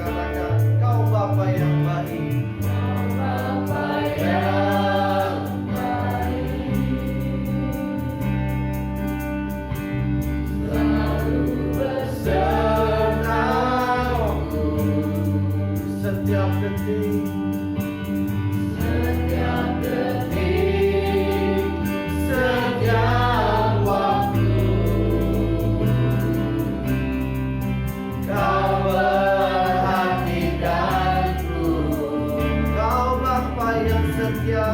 Katakan, Kau Bapa yang baik. Setiap detik, setiap waktu, Kau perhatikanku. Kau Bapa yang setia,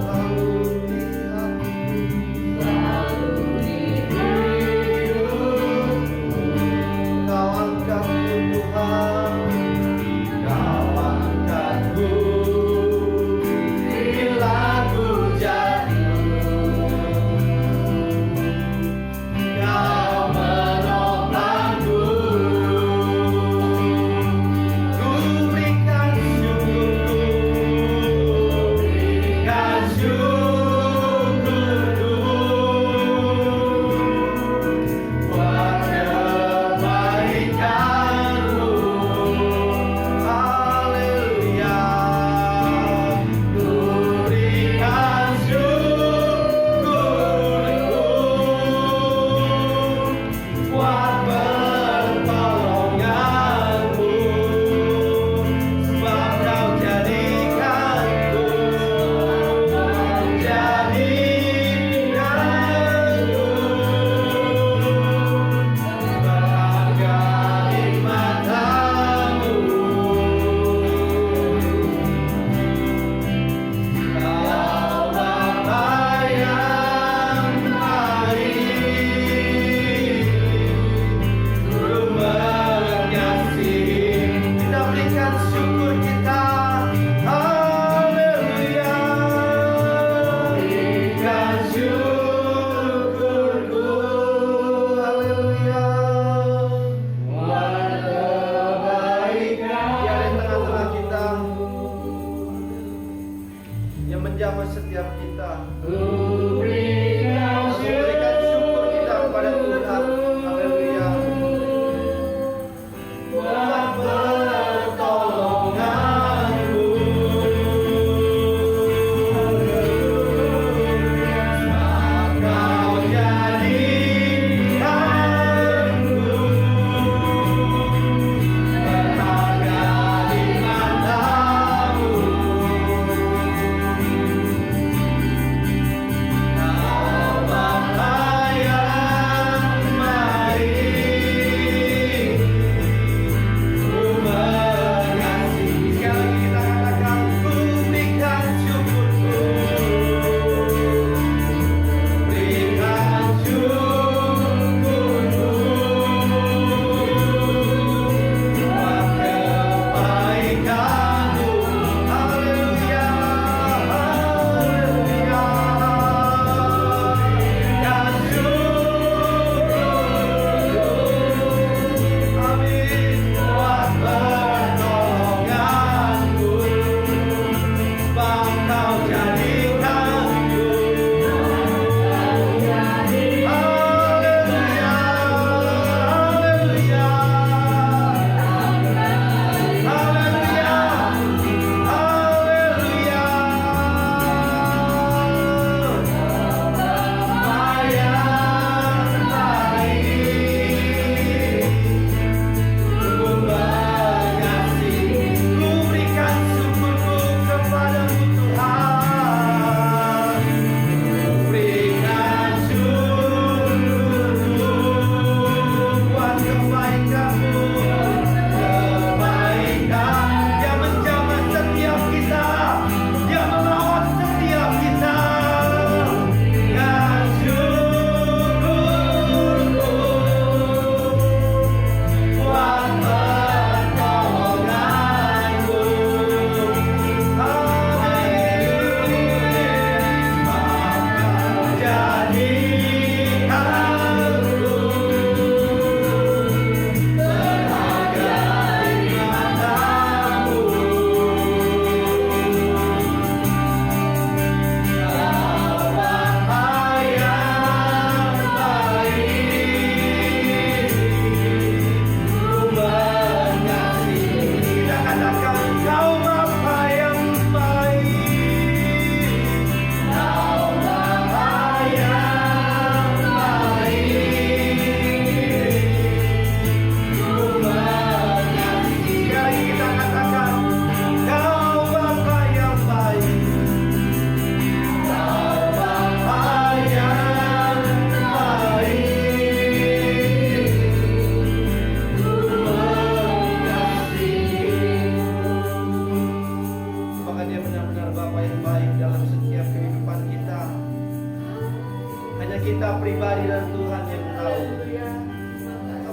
selalu di hatiku.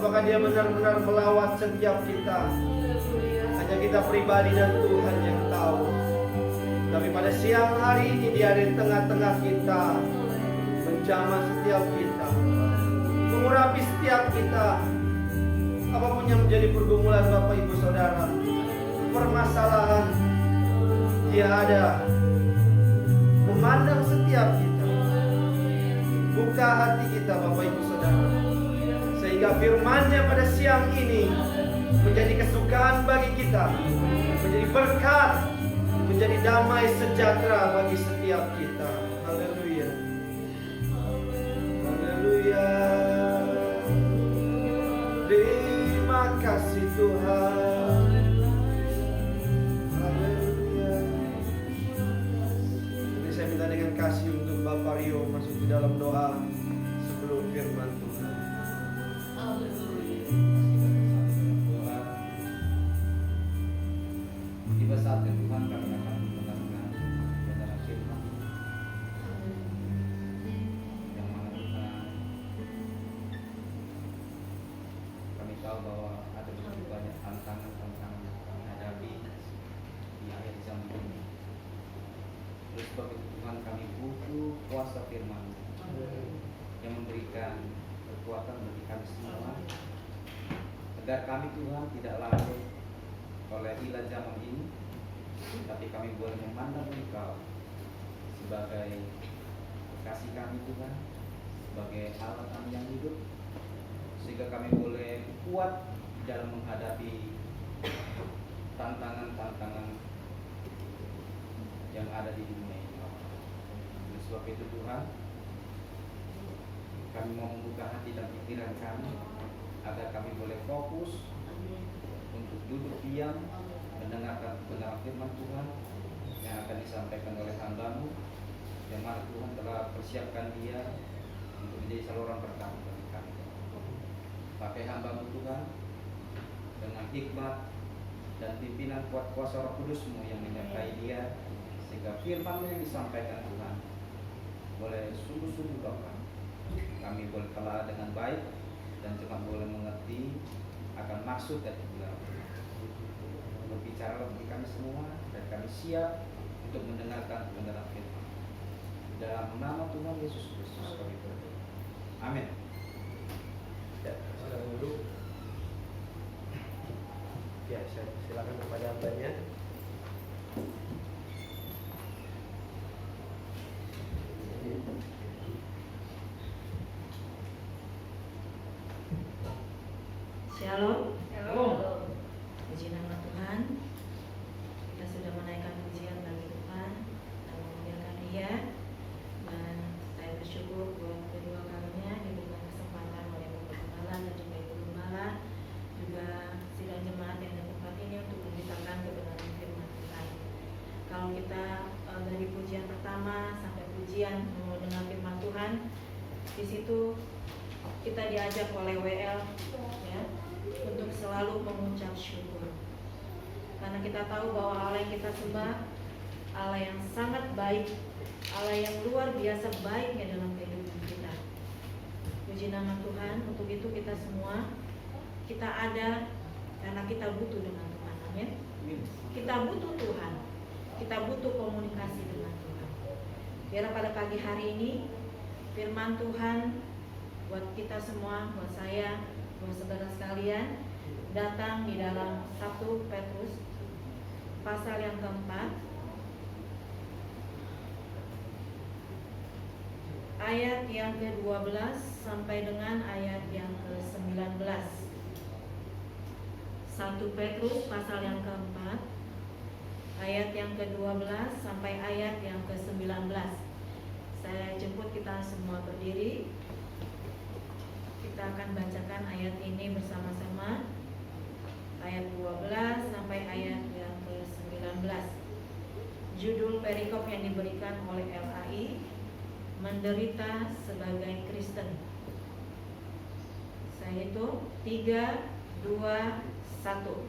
apakah dia benar-benar melawat setiap kita. Hanya kita pribadi dan Tuhan yang tahu. Tapi pada siang hari ini dia ada di tengah-tengah kita, menjamah setiap kita, mengurapi setiap kita. Apapun yang menjadi pergumulan Bapak Ibu Saudara, permasalahan, dia ada memandang setiap kita. Buka hati kita Bapak Ibu Saudara, sehingga firman-Nya pada siang ini menjadi kesukaan bagi kita, menjadi berkat, menjadi damai sejahtera bagi setiap kita. Haleluya. Haleluya. Terima kasih Tuhan. Haleluya. Ini saya minta dengan kasih untuk Bapak Rio masuk di dalam doa sebelum firman Tuhan. Tiba saatnya Tuhan kami akan mendengarkan kebenaran firman yang mana Tuhan, kami tahu bahwa ada begitu banyak tantangan-tantangan yang kami hadapi di akhir zaman ini. Oleh sebab itu Tuhan, kami butuh kuasa firman yang memberikan kekuatan bagi kami semua, agar kami Tuhan tidak larut oleh ilah zaman ini, tapi kami boleh memandang Engkau sebagai kasih kami Tuhan, sebagai Allah kami yang hidup, sehingga kami boleh kuat dalam menghadapi tantangan-tantangan yang ada di dunia ini. Oleh sebab itu Tuhan, kami mau membuka hati dan pikiran kami agar kami boleh fokus untuk duduk diam mendengarkan kebenaran firman Tuhan yang akan disampaikan oleh hamba-Mu, yang mana Tuhan telah persiapkan dia untuk menjadi saluran berkat bagi kami. Pakai hamba-Mu Tuhan dengan hikmat dan pimpinan kuat kuasa Roh Kudus-Mu yang menyertai dia, sehingga firman-Mu yang disampaikan Tuhan boleh sungguh-sungguh Bapa kami boleh telah dengan baik dan cuma boleh mengerti akan maksud dari kebenaran. Berbicara bagi kami semua dan kami siap untuk mendengarkan kebenaran firman. Dalam nama Tuhan Yesus Kristus kami berdoa. Amin. Ya, silakan dulu. Ya, silakan kepada hambanya. Shalom. Shalom. Puji nama Tuhan. Kita sudah menaikkan pujian bagi Tuhan dan memuliakan Dia. Dan saya bersyukur buat kedua kalinya diberikan kesempatan oleh Bapak Gembala dan juga Ibu Gembala, juga sidang jemaat yang di tempat ini untuk memberitakan kebenaran firman Tuhan. Kalau kita dari pujian pertama sampai pujian mendengar firman Tuhan, di situ kita diajak oleh WL ya, untuk selalu mengucap syukur, karena kita tahu bahwa Allah yang kita sembah Allah yang sangat baik, Allah yang luar biasa baiknya dalam kehidupan kita. Puji nama Tuhan. Untuk itu kita semua, kita ada karena kita butuh dengan Tuhan. Amin. Kita butuh Tuhan, kita butuh komunikasi dengan Tuhan. Biar pada pagi hari ini firman Tuhan buat kita semua, buat saya, buat saudara sekalian, datang di dalam 1 Petrus pasal yang keempat, ayat yang ke-12 sampai dengan ayat yang ke-19. 1 Petrus pasal yang keempat, ayat yang ke-12 sampai ayat yang ke-19. Saya jemput kita semua berdiri. Kita akan bacakan ayat ini bersama-sama, ayat 12 sampai ayat yang ke-19. Judul perikop yang diberikan oleh LAI, menderita sebagai Kristen. Saya hitung 3, 2, 1.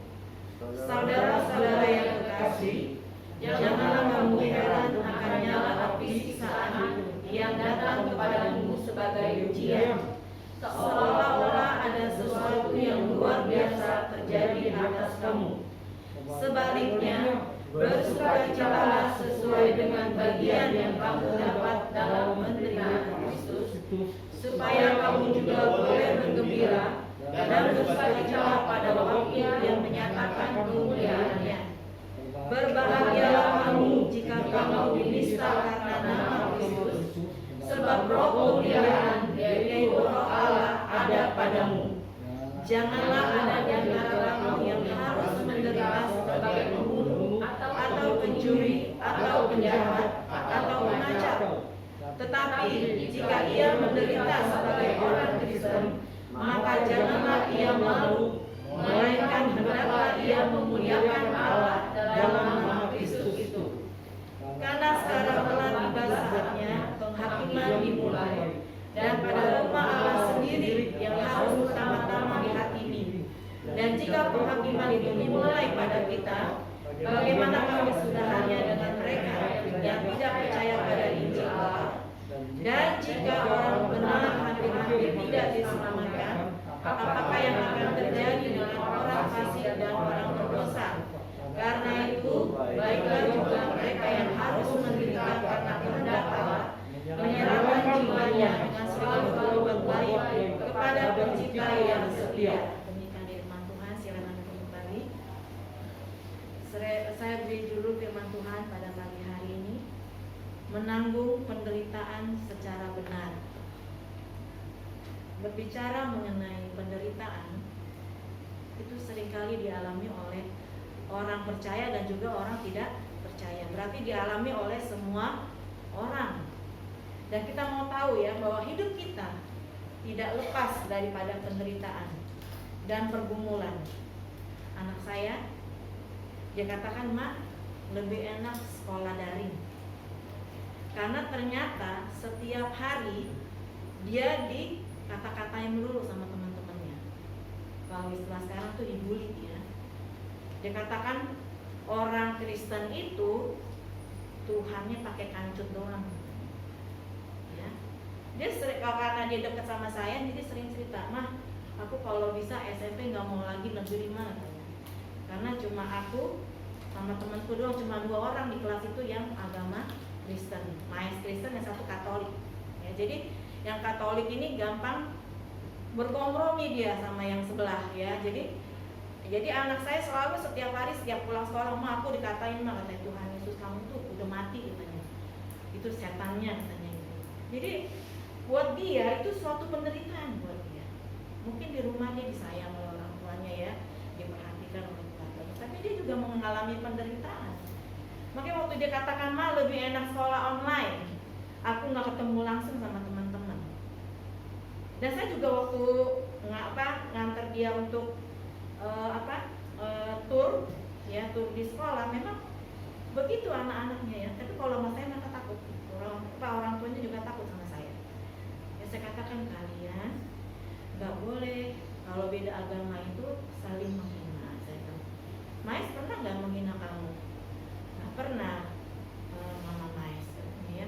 Saudara-saudara yang terkasih, janganlah kamu heran akan nyala api siksaan yang datang kepadamu sebagai ujian, seolah-olah ada sesuatu dapat terjadi atas kamu. Sebaliknya, bersukacitalah sesuai dengan bagian yang kamu dapat dalam penderitaan Kristus, supaya kamu juga boleh bergembira dan bersukacita pada waktu yang menyatakan kemuliaannya. Berbahagialah kamu jika kamu dinista karena nama Kristus, sebab roh kemuliaan yaitu roh Allah ada padamu. Janganlah ada di antara kamu yang harus menderita sebagai pembunuh, atau pencuri, atau penjahat, atau pengacau. Tetapi jika ia menderita sebagai orang Kristen, maka janganlah ia malu, melainkan hendaklah ia memuliakan Allah dalam nama Kristus itu. Karena sekarang telah tiba saatnya penghakiman dimulai, dan pada rumah Allah sendiri yang harus pertama-tama dihakimi. Dan jika penghakiman itu dimulai pada kita, bagaimana kesudahannya dengan mereka yang tidak percaya pada Injil Allah? Dan jika orang benar hampir-hampir tidak diselamatkan, apakah yang akan terjadi dengan orang fasik dan orang berdosa? Karena itu, baiklah juga mereka yang harus menderita karena kehendak Allah, menyerahkan jiwanya dengan segala berbuat baik kepada Pencipta yang setia. Demikian firman Tuhan, silakan untuk kembali. Saya beri judul firman Tuhan pada pagi hari ini, menanggung penderitaan secara benar. Berbicara mengenai penderitaan, itu seringkali dialami oleh orang percaya dan juga orang tidak percaya. Berarti dialami oleh semua orang. Dan kita mau tahu ya bahwa hidup kita tidak lepas daripada penderitaan dan pergumulan. Anak saya, dia katakan, "Ma, lebih enak sekolah daring." Karena ternyata setiap hari dia dikata-katain melulu sama teman-temannya. Kalau istilah sekarang tuh dibully ya. Dia katakan orang Kristen itu Tuhannya pakai kancut doang. Ya. Dia sering, karena dia dekat sama saya, jadi sering cerita, "Mah, aku kalau bisa SMP nggak mau lagi negeri mah," katanya. Karena cuma aku sama temanku doang, cuma 2 orang di kelas itu yang agama Kristen, Maes Kristen, yang satu Katolik. Ya, jadi yang Katolik ini gampang berkompromi dia sama yang sebelah ya. Jadi anak saya selalu setiap hari, setiap pulang sekolah, "Ma, aku dikatain, Ma," katanya, "Tuhan Yesus kamu tuh udah mati," katanya. Itu setannya katanya gitu. Jadi buat dia itu suatu penderitaan buat dia. Mungkin di rumah dia disayang oleh orang tuanya ya, diperhatikan oleh keluarganya, tapi dia juga mengalami penderitaan. Makanya waktu dia katakan, "Ma, lebih enak sekolah online, aku nggak ketemu langsung sama teman-teman." Dan saya juga waktu nganter dia untuk tur di sekolah, memang begitu anak-anaknya ya. Tapi kalau sama saya mereka takut, orang tuanya juga takut sama saya. Ya, saya katakan, kalian nggak boleh kalau beda agama itu saling menghina. Saya kata, "Mais pernah nggak menghina kamu?" Nggak pernah, Mama Mais. Ya.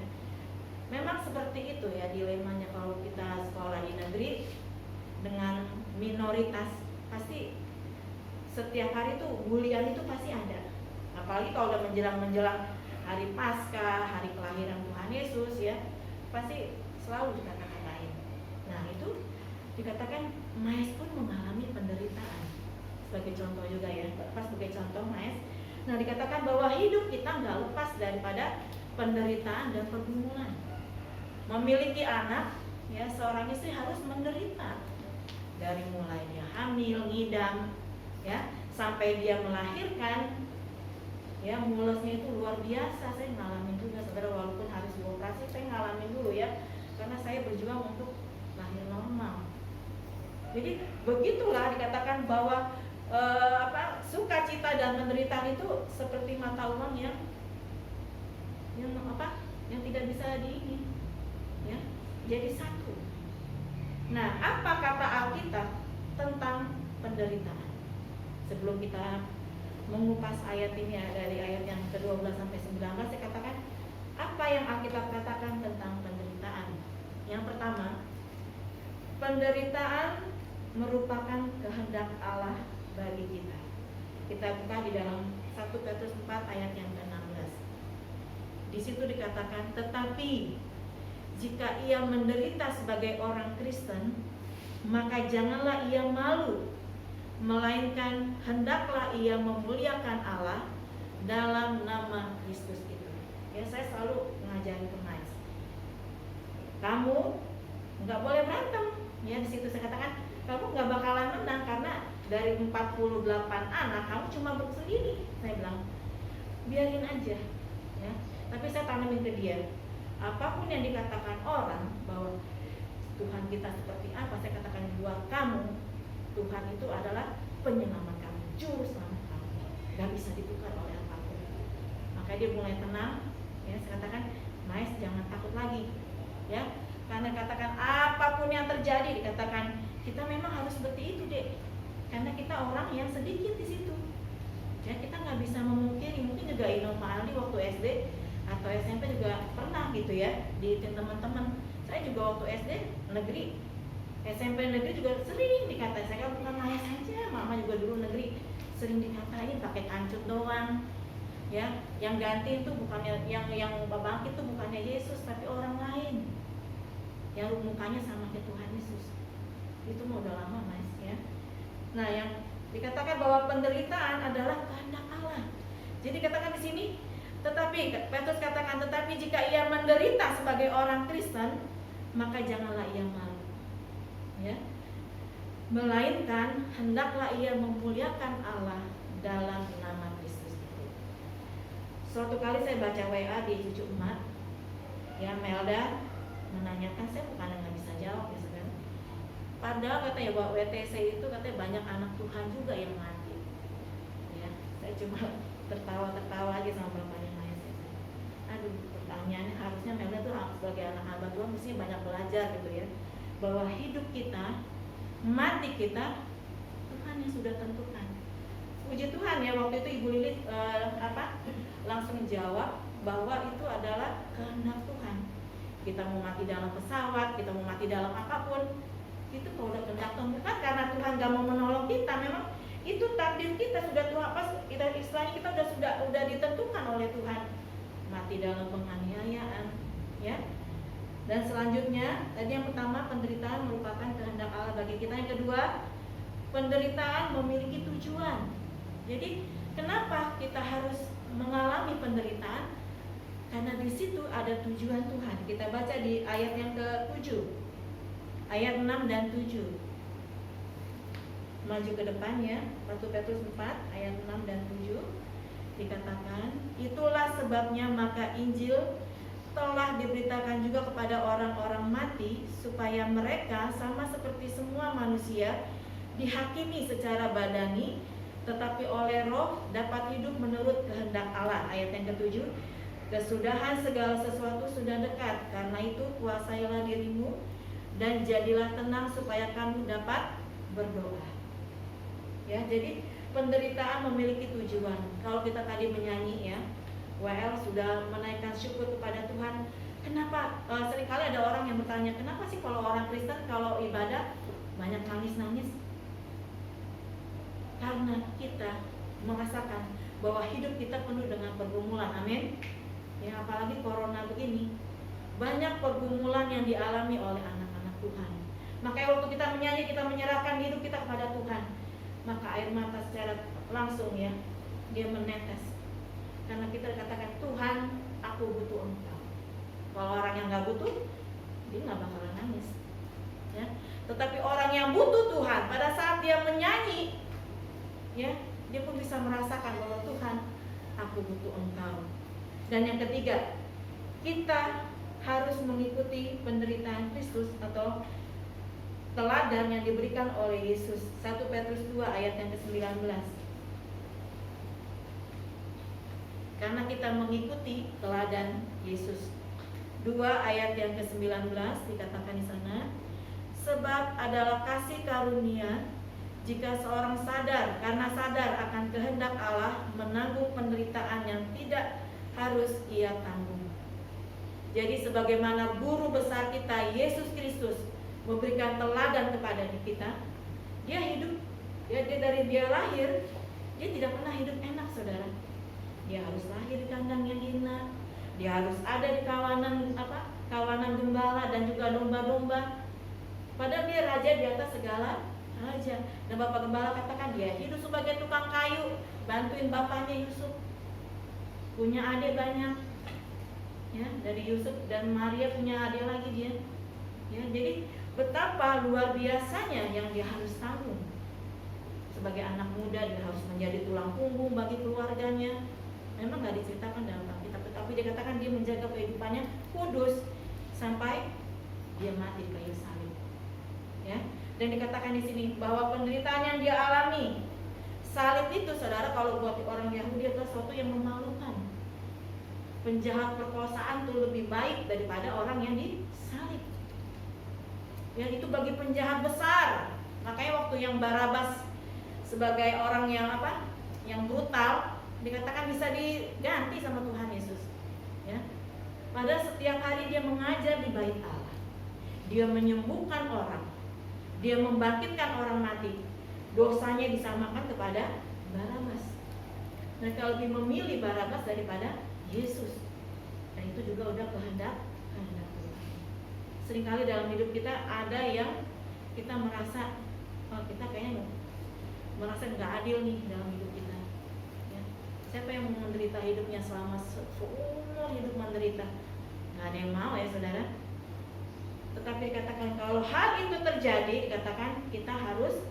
Memang seperti itu ya dilemanya kalau kita sekolah di negeri dengan minoritas, pasti setiap hari tuh bulian itu pasti ada. Apalagi kalau udah menjelang hari Paskah, hari kelahiran Tuhan Yesus ya, pasti selalu dikata-katain. Nah itu dikatakan Maes pun mengalami penderitaan. Sebagai contoh juga ya, pas sebagai contoh Maes. Nah dikatakan bahwa hidup kita nggak lepas daripada penderitaan dan pergumulan. Memiliki anak ya, seorang istri harus menderita dari mulai dia hamil, ngidam ya, sampai dia melahirkan ya, mulusnya itu luar biasa. Saya ngalamin juga saudara, walaupun harus dioperasi, saya ngalamin dulu ya, karena saya berjuang untuk lahir normal. Jadi begitulah dikatakan bahwa sukacita dan penderitaan itu seperti mata uang yang tidak bisa ya, jadi satu. Nah, apa kata Alkitab tentang penderitaan? Sebelum kita mengupas ayat ini dari ayat yang ke-12 sampai 19, saya katakan apa yang Alkitab katakan tentang penderitaan. Yang pertama, penderitaan merupakan kehendak Allah bagi kita. Kita buka di dalam 1 Petrus 4 ayat yang ke-16. Di situ dikatakan, tetapi jika ia menderita sebagai orang Kristen, maka janganlah ia malu, melainkan hendaklah ia memuliakan Allah dalam nama Kristus itu. Ya, saya selalu mengajarin ke Mas, kamu nggak boleh berantem. Ya, di situ saya katakan kamu nggak bakalan menang karena dari 48 anak kamu cuma sendiri. Saya bilang biarin aja, ya. Tapi saya tanamin ke dia, apapun yang dikatakan orang bahwa Tuhan kita seperti apa, saya katakan buat kamu, Tuhan itu adalah penyelamat kamu, juru selamat kamu, gak bisa ditukar oleh apapun. Maka dia mulai tenang, ya. Saya katakan, Mas, jangan takut lagi, ya. Karena katakan apapun yang terjadi, dikatakan kita memang harus seperti itu, Dek. Karena kita orang yang sedikit di situ, ya. Kita nggak bisa memungkiri, mungkin juga Ino Mali waktu SD atau SMP juga pernah gitu ya, di teman-teman. Saya juga waktu SD negeri, SMP negeri juga sering dikatain. Saya kan bukan ayah saja, mama juga dulu negeri sering dikatain pakai kancut doang, ya. Yang ganti itu bukannya yang bangkit itu bukannya Yesus tapi orang lain yang mukanya sama kayak Tuhan Yesus. Itu mau udah lama, Mas, ya. Nah, yang dikatakan bahwa penderitaan adalah kehendak Allah. Jadi katakan di sini, tetapi Petrus katakan, tetapi jika ia menderita sebagai orang Kristen, maka janganlah ia malu, ya. Melainkan hendaklah ia memuliakan Allah dalam nama Kristus itu. Suatu kali saya baca WA di cucu emak, ya, Melda menanyakan, saya bukan nggak bisa jawab ya sebenarnya. Padahal katanya bahwa WTC itu katanya banyak anak Tuhan juga yang mati. Ya, saya cuma tertawa aja sama bapaknya Maya. Aduh, pertanyaannya harusnya Melda tuh sebagai anak hamba Tuhan mesti banyak belajar gitu ya. Bahwa hidup kita, mati kita, Tuhan yang sudah tentukan. Puji Tuhan ya, waktu itu Ibu Lilit langsung jawab bahwa itu adalah kehendak Tuhan. Kita mau mati dalam pesawat, kita mau mati dalam apapun, itu kalau udah kehendak Tuhan, bukan karena Tuhan gak mau menolong kita, memang itu takdir kita sudah Tuhan, pas kita istilahnya kita sudah ditentukan oleh Tuhan. Mati dalam penganiayaan, ya. Dan selanjutnya, tadi yang pertama, penderitaan merupakan kehendak Allah bagi kita. Yang kedua, penderitaan memiliki tujuan. Jadi kenapa kita harus mengalami penderitaan? Karena di situ ada tujuan Tuhan. Kita baca di ayat yang ke-7, ayat 6 dan 7. Maju ke depan ya, 1 Petrus 4 ayat 6 dan 7 dikatakan, itulah sebabnya maka Injil telah diberitakan juga kepada orang-orang mati, supaya mereka sama seperti semua manusia dihakimi secara badani, tetapi oleh roh dapat hidup menurut kehendak Allah. Ayat yang ke-7, kesudahan segala sesuatu sudah dekat, karena itu kuasailah dirimu dan jadilah tenang supaya kamu dapat berdoa. Ya, jadi penderitaan memiliki tujuan. Kalau kita tadi menyanyi ya, WL sudah menaikkan syukur kepada Tuhan. Kenapa? Seringkali ada orang yang bertanya, kenapa sih kalau orang Kristen kalau ibadah banyak nangis-nangis? Karena kita merasakan bahwa hidup kita penuh dengan pergumulan. Amin. Ya, apalagi corona begini, banyak pergumulan yang dialami oleh anak-anak Tuhan. Makanya waktu kita menyanyi, kita menyerahkan hidup kita kepada Tuhan, maka air mata secara langsung ya, dia menetes. Karena kita katakan, Tuhan, aku butuh Engkau. Kalau orang yang gak butuh, dia gak bakalan nangis, ya. Tetapi orang yang butuh Tuhan, pada saat dia menyanyi, ya, dia pun bisa merasakan bahwa Tuhan, aku butuh Engkau. Dan yang ketiga, kita harus mengikuti penderitaan Kristus atau teladan yang diberikan oleh Yesus. 1 Petrus 2 ayat yang ke-19. Karena kita mengikuti teladan Yesus. 2 ayat yang ke-19 dikatakan di sana, sebab adalah kasih karunia jika seorang sadar, karena sadar akan kehendak Allah, menanggung penderitaan yang tidak harus ia tanggung. Jadi sebagaimana guru besar kita Yesus Kristus memberikan teladan kepada kita, dia hidup Ya, dari dia lahir, dia tidak pernah hidup enak, saudara. Dia harus lahir di kandang yang hina. Dia harus ada di kawanan gembala dan juga domba-domba. Padahal dia raja di atas segala raja. Dan Bapak Gembala katakan dia hidup sebagai tukang kayu, bantuin bapaknya Yusuf. Punya adik banyak. Ya, dari Yusuf dan Maria punya adik lagi dia. Ya, jadi betapa luar biasanya yang dia harus tanggung. Sebagai anak muda dia harus menjadi tulang punggung bagi keluarganya. Memang nggak diceritakan dalam Alkitab, tapi dia katakan dia menjaga kehidupannya kudus sampai dia mati di kayu salib. Ya, dan dikatakan di sini bahwa penderitaan yang dia alami, salib itu, saudara, kalau buat orang Yahudi adalah sesuatu yang memalukan. Penjahat perkosaan itu lebih baik daripada orang yang disalib. Ya, itu bagi penjahat besar. Makanya waktu yang Barabas sebagai orang yang yang brutal, dikatakan bisa diganti sama Tuhan Yesus. Ya, padahal setiap hari dia mengajar di bait Allah, dia menyembuhkan orang, dia membangkitkan orang mati. Dosanya disamakan kepada Barabas. Mereka lebih memilih Barabas daripada Yesus. Dan itu juga udah kehendak Tuhan. Seringkali dalam hidup kita ada yang kita merasa kita kayaknya merasa nggak adil nih dalam hidup kita. Ya. Siapa yang mau menderita hidupnya selama seumur hidup menderita? Nggak ada yang mau ya, saudara. Tetapi dikatakan kalau hal itu terjadi, dikatakan kita harus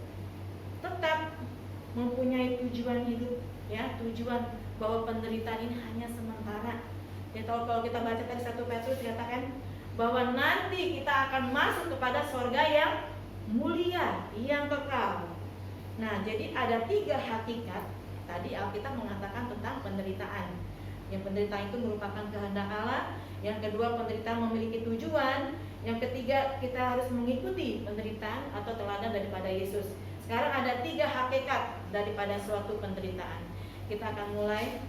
tetap mempunyai tujuan hidup, ya, tujuan bahwa penderitaan ini hanya sementara. Ya, kalau kita baca tadi 1 Petrus dikatakan bahwa nanti kita akan masuk kepada surga yang mulia, yang kekal. Nah, jadi ada 3 hakikat. Tadi Alkitab mengatakan tentang penderitaan. Yang penderitaan itu merupakan kehendak Allah. Yang kedua, penderitaan memiliki tujuan. Yang ketiga, kita harus mengikuti penderitaan atau teladan daripada Yesus. Sekarang ada 3 hakikat daripada suatu penderitaan. Kita akan mulai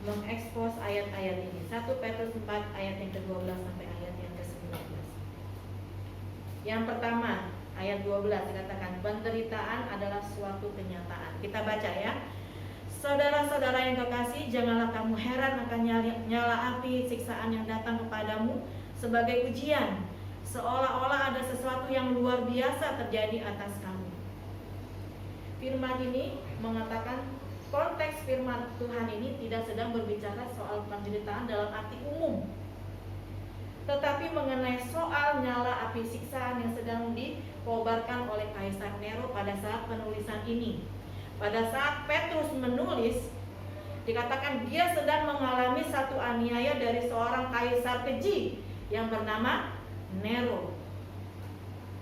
mengekspos ayat-ayat ini. 1 Petrus 4 ayat yang ke-12 sampai ayat yang ke-19. Yang pertama, ayat 12 dikatakan penderitaan adalah suatu kenyataan. Kita baca ya. Saudara-saudara yang kekasih, janganlah kamu heran akan nyala api siksaan yang datang kepadamu sebagai ujian, seolah-olah ada sesuatu yang luar biasa terjadi atas kamu. Firman ini mengatakan, konteks firman Tuhan ini tidak sedang berbicara soal penderitaan dalam arti umum, tetapi mengenai soal nyala api siksaan yang sedang dikobarkan oleh Kaisar Nero pada saat penulisan ini. Pada saat Petrus menulis, dikatakan dia sedang mengalami satu aniaya dari seorang kaisar keji yang bernama Nero.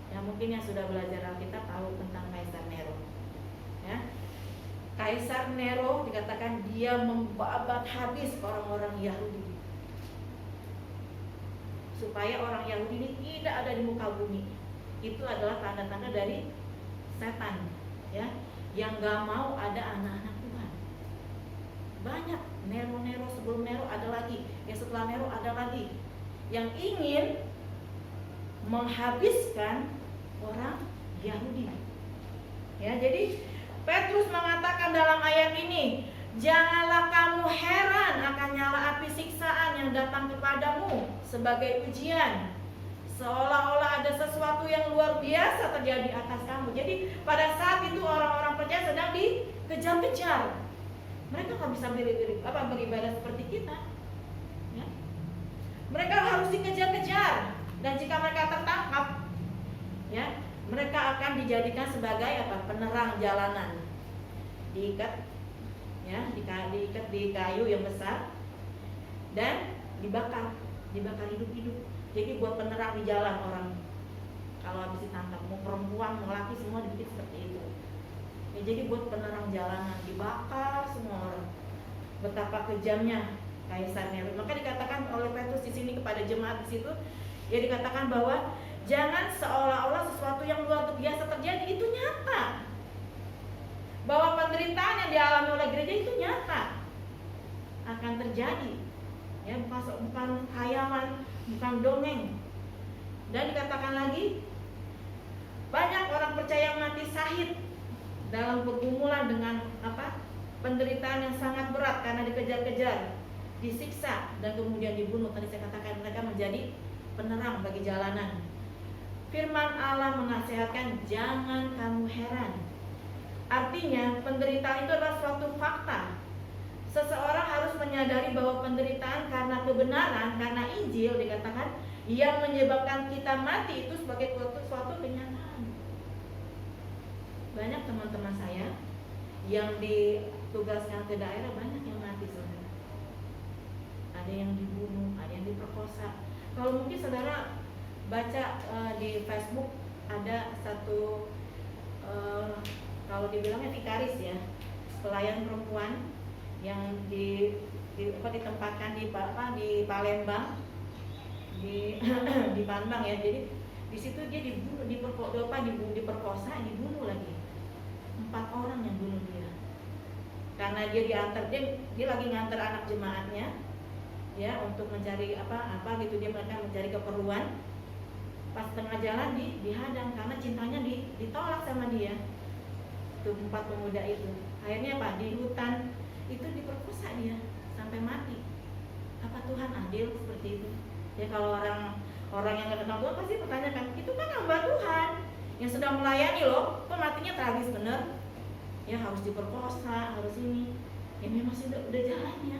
Ya, mungkin yang sudah belajar Alkitab tahu tentang Kaisar Nero. Ya. Kaisar Nero dikatakan dia membabat habis orang-orang Yahudi, supaya orang Yahudi ini tidak ada di muka bumi. Itu adalah tanda-tanda dari setan, ya, yang gak mau ada anak-anak Tuhan. Banyak Nero sebelum Nero ada lagi, yang setelah Nero ada lagi, yang ingin menghabiskan orang Yahudi. Ya, jadi Petrus mengatakan dalam ayat ini, janganlah kamu heran akan nyala api siksaan yang datang kepadamu sebagai ujian, seolah-olah ada sesuatu yang luar biasa terjadi atas kamu. Jadi pada saat itu orang-orang percaya sedang dikejar-kejar. Mereka nggak bisa beribadah seperti kita. Ya. Mereka harus dikejar-kejar, dan jika mereka tertangkap, ya, mereka akan dijadikan sebagai penerang jalanan, diikat, ya, diikat di kayu yang besar dan dibakar hidup-hidup. Jadi buat penerang di jalan orang kalau habis ditangkap, mau perempuan mau laki semua dibikin seperti itu. Ya, jadi buat penerang jalanan, dibakar semua orang. Betapa kejamnya Kaisar Nero. Maka dikatakan oleh Petrus di sini kepada jemaat di situ, ya, dikatakan bahwa jangan seolah-olah sesuatu yang luar biasa terjadi. Itu nyata. Bahwa penderitaan yang dialami oleh gereja itu nyata akan terjadi. Ya, bukan khayalan, bukan dongeng. Dan dikatakan lagi, banyak orang percaya mati syahid dalam pergumulan dengan penderitaan yang sangat berat karena dikejar-kejar, disiksa, dan kemudian dibunuh. Tadi saya katakan mereka menjadi penerang bagi jalanan. Firman Allah menasihatkan, jangan kamu heran. Artinya penderitaan itu adalah suatu fakta. Seseorang harus menyadari bahwa penderitaan karena kebenaran, karena Injil dikatakan yang menyebabkan kita mati itu sebagai suatu kenyataan. Banyak teman-teman saya yang ditugaskan ke daerah, banyak yang mati, saudara. Ada yang dibunuh, ada yang diperkosa. Kalau mungkin saudara baca di Facebook ada satu kalau dibilangnya vikaris ya, pelayan perempuan yang ditempatkan di Palembang, di Palembang ya. Jadi di situ dia diperkosa, dibunuh lagi. 4 orang yang bunuh dia. Karena dia dia lagi nganter anak jemaatnya ya untuk mencari apa gitu, dia mereka mencari keperluan. Pas tengah jalan dihadang karena cintanya ditolak sama dia. Itu 4 pemuda itu. Akhirnya di hutan itu diperkosa dia sampai mati. Apa Tuhan adil seperti itu? Ya kalau orang yang nggak kenal Tuhan pasti pertanyakan, itu kan hamba Tuhan yang sedang melayani loh, kok matinya tragis bener? Ya harus diperkosa, harus ini. Ya memang sudah jalannya.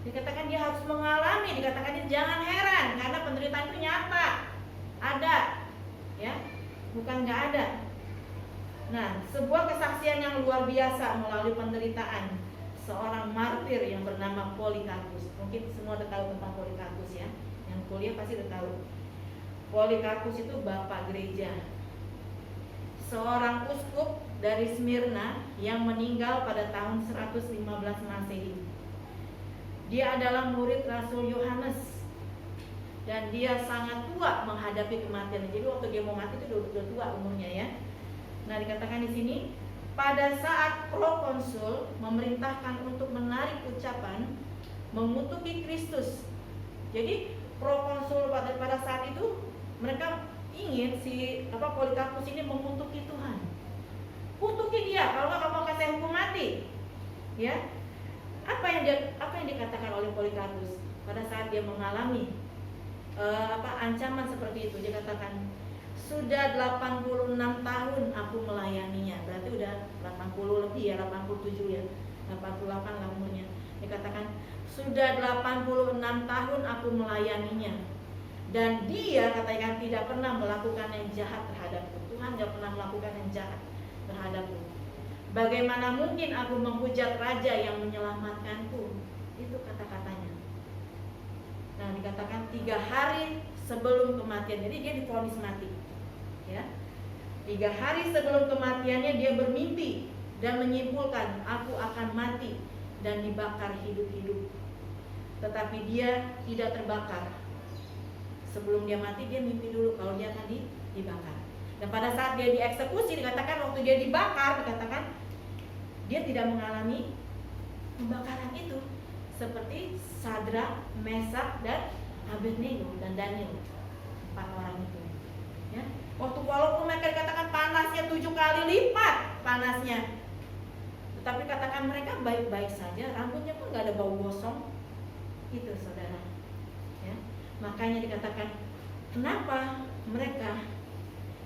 Dikatakan dia harus mengalami, dikatakan dia jangan heran karena penderitaan itu nyata, ada, ya, bukan nggak ada. Nah, sebuah kesaksian yang luar biasa melalui penderitaan seorang martir yang bernama Polikarpus. Mungkin semua udah tahu tentang Polikarpus ya. Yang kuliah pasti udah tahu. Polikarpus itu bapak gereja, seorang uskup dari Smyrna yang meninggal pada tahun 115 Masehi. Dia adalah murid Rasul Yohanes dan dia sangat tua menghadapi kematian. Jadi waktu dia mau mati itu udah tua umurnya ya. Nah, dikatakan di sini pada saat prokonsul memerintahkan untuk menarik ucapan mengutuki Kristus. Jadi prokonsul pada saat itu mereka ingin Polikarpus ini mengutuki Tuhan. Kutuki dia, kalau nggak kamu akan saya hukum mati. Ya. Apa yang dikatakan oleh Polikarpus pada saat dia mengalami ancaman seperti itu? Dia katakan, sudah 86 tahun aku melayaninya. Berarti udah 80 lebih ya, 87 ya, 88 lah umurnya. Dikatakan sudah 86 tahun aku melayaninya, dan dia katakan tidak pernah melakukan yang jahat terhadapku. Tuhan tidak pernah melakukan yang jahat terhadapku. Bagaimana mungkin aku menghujat raja yang menyelamatkanku? Itu kata-katanya. Nah, dikatakan 3 hari sebelum kematian. Jadi dia divonis mati. Ya, 3 hari sebelum kematiannya dia bermimpi dan menyimpulkan, aku akan mati dan dibakar hidup-hidup. Tetapi dia tidak terbakar. Sebelum dia mati dia mimpi dulu kalau dia akan dibakar. Dan pada saat dia dieksekusi, dikatakan waktu dia dibakar, dikatakan dia tidak mengalami pembakaran itu, seperti Sadrak, Mesak, dan Abednego dan Daniel, 4 orang itu. Ya. Waktu walaupun mereka dikatakan panasnya 7 kali lipat panasnya, tetapi katakan mereka baik-baik saja, rambutnya pun nggak ada bau gosong. Itu saudara. Ya. Makanya dikatakan kenapa mereka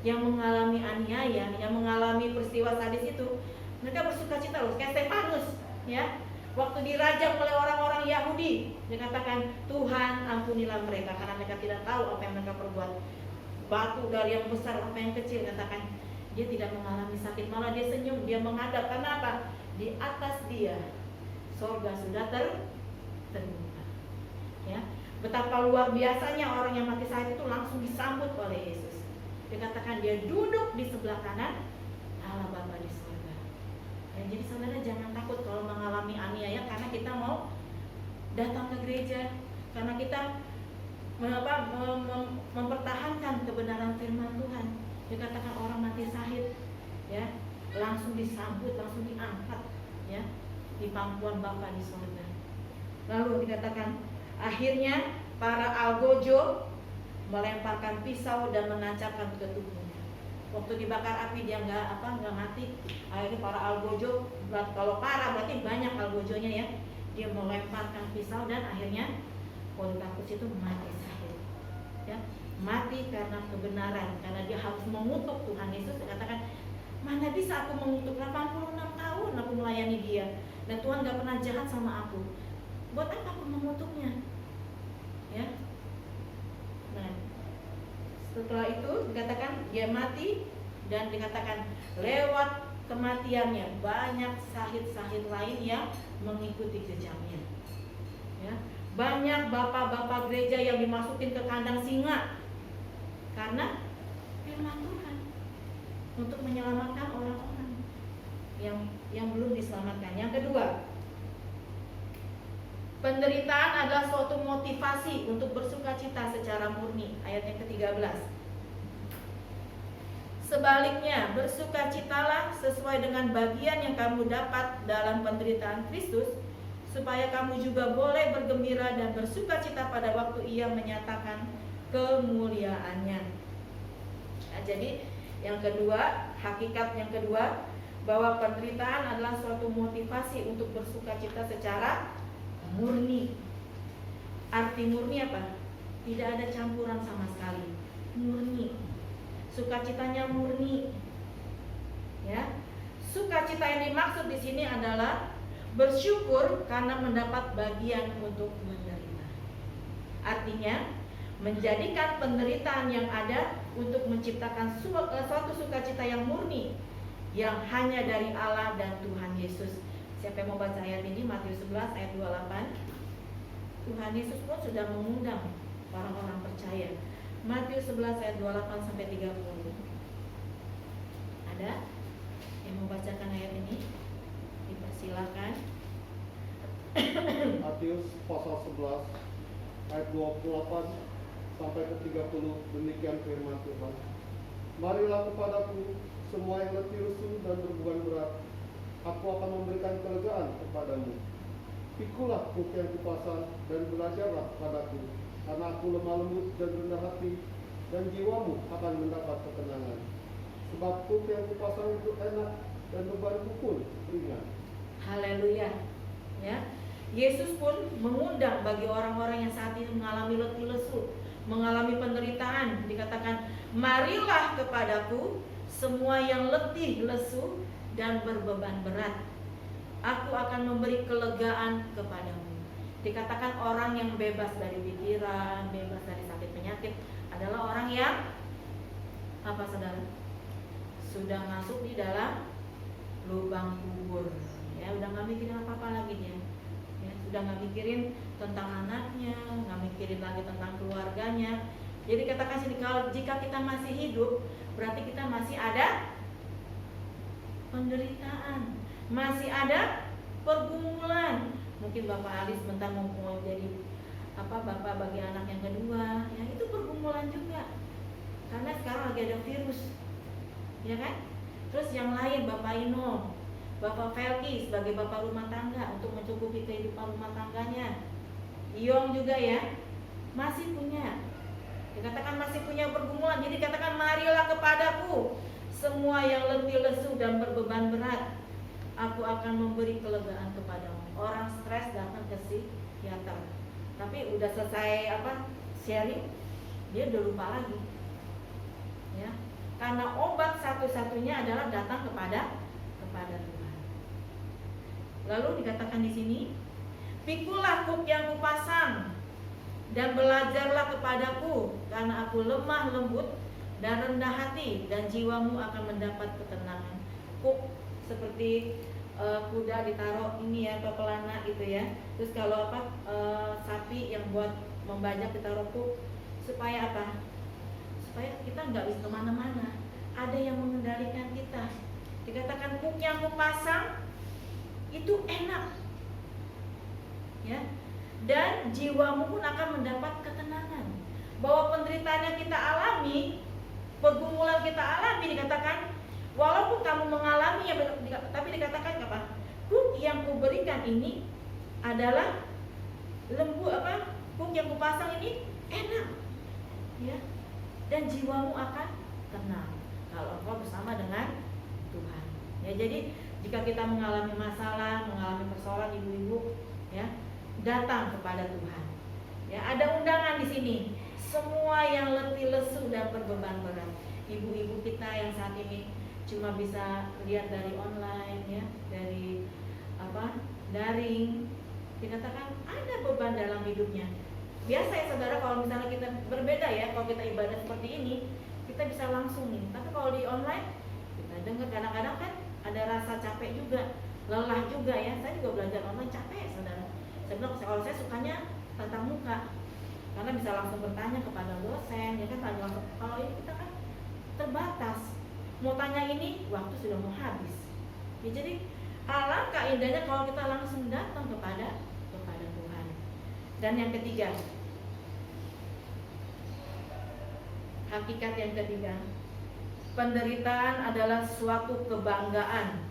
yang mengalami aniaya, yang mengalami peristiwa sadis itu, mereka bersuka cita loh, kayak Stefanus, ya. Waktu dirajam oleh orang-orang Yahudi, dikatakan Tuhan ampunilah mereka karena mereka tidak tahu apa yang mereka perbuat. Batu dari yang besar apa yang kecil, katakan dia tidak mengalami sakit, malah dia senyum, dia menghadap. Karena apa? Di atas dia surga sudah terbuka. Ya, betapa luar biasanya orang yang mati syahid itu langsung disambut oleh Yesus. Dikatakan dia duduk di sebelah kanan Allah Bapa di surga. Ya, jadi saudara jangan takut kalau mengalami aniaya karena kita mau datang ke gereja, karena kita mempertahankan kebenaran firman Tuhan. Dikatakan orang mati syahid, ya, langsung disambut, langsung diangkat, ya, di pangkuan Bapa di surga. Lalu dikatakan akhirnya para algojo melemparkan pisau dan menancapkan ke tubuhnya. waktu dibakar api dia nggak mati. Akhirnya para algojo, kalau parah berarti banyak algojonya ya. Dia melemparkan pisau dan akhirnya Polikarpus itu mati syahid. Ya, mati karena kebenaran, karena dia harus mengutuk Tuhan Yesus. Dia katakan, mana bisa aku mengutuk, 86 tahun aku melayani dia dan Tuhan gak pernah jahat sama aku, buat apa aku mengutuknya? Ya. Nah, setelah itu dikatakan dia mati dan dikatakan lewat kematiannya banyak syahid-syahid lain yang mengikuti jejaknya. Ya. Banyak bapak-bapak gereja yang dimasukin ke kandang singa karena firman Tuhan untuk menyelamatkan orang-orang yang belum diselamatkan. Yang kedua, penderitaan adalah suatu motivasi untuk bersukacita secara murni. Ayat yang ke-13. Sebaliknya, bersukacitalah sesuai dengan bagian yang kamu dapat dalam penderitaan Kristus, supaya kamu juga boleh bergembira dan bersukacita pada waktu Ia menyatakan kemuliaannya. Nah, jadi yang kedua, hakikat yang kedua, bahwa penderitaan adalah suatu motivasi untuk bersukacita secara murni. Arti murni apa? Tidak ada campuran sama sekali. Murni. Sukacitanya murni. Ya. Sukacita yang dimaksud di sini adalah bersyukur karena mendapat bagian untuk menderita. Artinya, menjadikan penderitaan yang ada untuk menciptakan suatu sukacita yang murni, yang hanya dari Allah dan Tuhan Yesus. Siapa yang mau baca ayat ini? Matius 11 ayat 28. Tuhan Yesus pun sudah mengundang orang-orang percaya. Matius 11 ayat 28 sampai 30. Ada yang mau bacakan ayat ini? Dipersilakan. Matius pasal 11 ayat 28 sampai ke 30. Demikian firman Tuhan. Marilah kepadaku semua yang letih lesu dan berbeban berat, aku akan memberikan kelegaan kepadamu. Pikulah kuk yang kupasang dan belajarlah padaku, karena aku lemah lembut dan rendah hati, dan jiwamu akan mendapat ketenangan. Sebab kuk yang kupasang itu enak dan bebanku pun ringan. Haleluya. Ya. Yesus pun mengundang bagi orang-orang yang saat ini mengalami letih lesu, mengalami penderitaan. Dikatakan, marilah kepadaku semua yang letih lesu dan berbeban berat, aku akan memberi kelegaan kepadamu. Dikatakan orang yang bebas dari pikiran, bebas dari sakit penyakit adalah orang yang apa, saudara? Sudah masuk di dalam lubang kubur. Ya, udah gak mikirin apa-apa lagi dia. Ya, sudah gak mikirin tentang anaknya, gak mikirin lagi tentang keluarganya. Jadi katakan sini, kalau jika kita masih hidup, berarti kita masih ada penderitaan, masih ada pergumulan. Mungkin Bapak Ali sebentar mau jadi bapak bagi anak yang kedua, ya itu pergumulan juga. Karena sekarang lagi ada virus, ya kan? Terus yang lain, Bapak Ino, Bapak Felki sebagai bapak rumah tangga untuk mencukupi kehidupan rumah tangganya. Iong juga ya, masih punya. Dikatakan masih punya pergumulan. Jadi katakan, marilah kepadaku semua yang letih lesu dan berbeban berat, aku akan memberi kelegaan kepadamu. Orang stres datang ke psikiater, tapi udah selesai sharing, dia udah lupa lagi. Ya, karena obat satu-satunya adalah datang kepada Tuhan. Lalu dikatakan di sini, pikulah kuk yang kupasang dan belajarlah kepadaku, karena aku lemah lembut dan rendah hati, dan jiwamu akan mendapat ketenangan. Kuk seperti kuda ditaruh ini ya, pelana gitu ya. Terus kalau sapi yang buat membajak ditaruh kuk, supaya apa? Supaya kita nggak bisa kemana-mana. Ada yang mengendalikan kita. Dikatakan kuk yang kupasang itu enak, ya. Dan jiwamu pun akan mendapat ketenangan. Bahwa penderitaan yang kita alami, pergumulan kita alami, dikatakan walaupun kamu mengalaminya, tapi dikatakan apa? Kuk yang kuberikan ini adalah kuk yang kupasang ini enak, ya. Dan jiwamu akan tenang. kalau engkau bersama dengan Tuhan. Ya, jadi jika kita mengalami masalah, mengalami persoalan, ibu-ibu, ya, datang kepada Tuhan. Ya, ada undangan di sini. Semua yang letih lesu dan berbeban berat. Ibu-ibu kita yang saat ini cuma bisa lihat dari online, ya, dari daring, dikatakan ada beban dalam hidupnya. Biasa ya saudara, kalau misalnya kita berbeda ya, kalau kita ibadah seperti ini, kita bisa langsung nih. Tapi kalau di online, kita dengar kadang-kadang kan ada rasa capek juga, lelah juga ya. Saya juga belajar online capek saudara. Saya bilang kalau saya sukanya tatap muka, karena bisa langsung bertanya kepada dosen, ya kan, tanya langsung. Kalau ini kita kan terbatas, mau tanya ini waktu sudah mau habis. Ya, jadi alangkah indahnya kalau kita langsung datang kepada Tuhan. Dan yang ketiga, hakikat yang ketiga, penderitaan adalah suatu kebanggaan.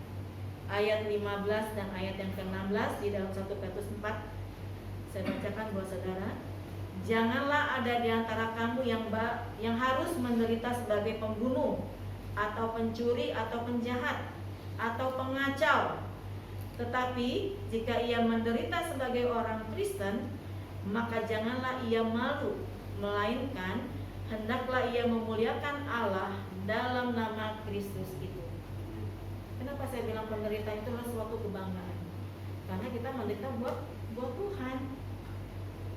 Ayat 15 dan ayat yang ke-16 di dalam 1 Petrus 4. Saya bacakan buat saudara. Janganlah ada di antara kamu yang harus menderita sebagai pembunuh, atau pencuri, atau penjahat, atau pengacau. Tetapi jika ia menderita sebagai orang Kristen, maka janganlah ia malu, melainkan hendaklah ia memuliakan Allah dalam nama Kristus itu. Kenapa saya bilang penderitaan itu adalah suatu kebanggaan? Karena kita menderita buat Tuhan,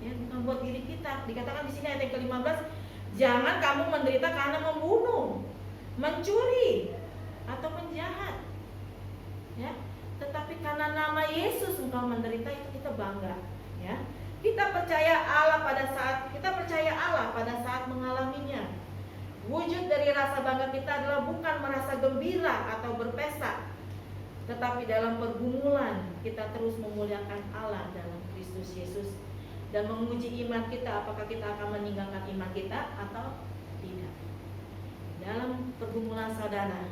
ya, bukan buat diri kita. Dikatakan di sini ayat yang ke-15, jangan kamu menderita karena membunuh, mencuri, atau penjahat, ya. Tetapi karena nama Yesus engkau menderita, itu kita bangga, ya. Kita percaya Allah pada saat mengalaminya. Wujud dari rasa bangga kita adalah bukan merasa gembira atau berpesta, tetapi dalam pergumulan kita terus memuliakan Allah dalam Kristus Yesus dan menguji iman kita, apakah kita akan meninggalkan iman kita atau tidak. Dalam pergumulan saudara,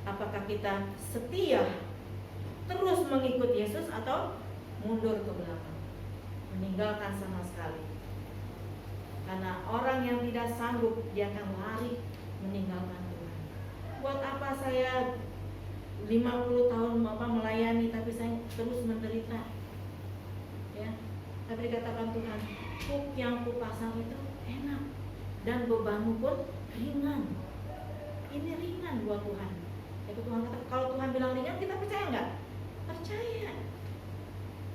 apakah kita setia terus mengikut Yesus atau mundur ke belakang, meninggalkan sama sekali? Karena orang yang tidak sanggup, dia akan lari meninggalkan Tuhan. Buat apa saya 50 tahun melayani tapi saya terus menderita, ya? Tapi dikatakan Tuhan, kuk yang kupasang itu enak dan bebanmu pun ringan. Ini ringan buat Tuhan. Ya, Tuhan kata, kalau Tuhan bilang ringan, kita percaya nggak? Percaya.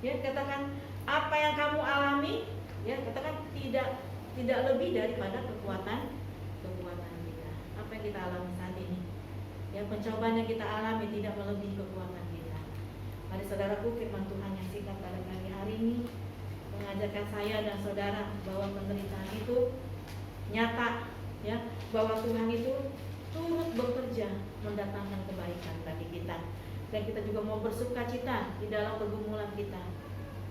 Ya, katakan apa yang kamu alami, ya, katakan tidak lebih daripada kekuatan kita. Apa yang kita alami saat ini, ya, pencobaan yang kita alami tidak melebihi kekuatan kita. Mari saudaraku, firman Tuhan yang singkat pada pagi hari ini mengajarkan saya dan saudara bahwa penderitaan itu nyata, ya, bahwa Tuhan itu turut bekerja mendatangkan kebaikan bagi kita, dan kita juga mau bersukacita di dalam pergumulan kita,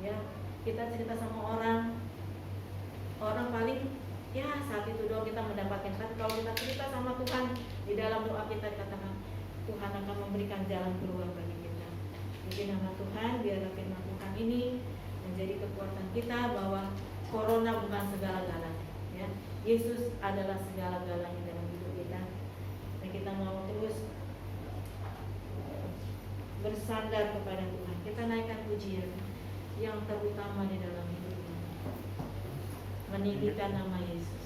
ya. Kita cerita sama orang paling, ya, saat itu doang kita mendapatkan. Tapi kalau kita cerita sama Tuhan, di dalam doa kita dikatakan Tuhan akan memberikan jalan keluar bagi kita. Jadi nama Tuhan, biarlah firman Tuhan ini menjadi kekuatan kita bahwa corona bukan segala-galanya, ya. Yesus adalah segala-galanya dalam hidup kita. Dan kita mau terus bersandar kepada Tuhan. Kita naikkan pujian yang terutama di dalam hidup kita, meninggikan nama Yesus.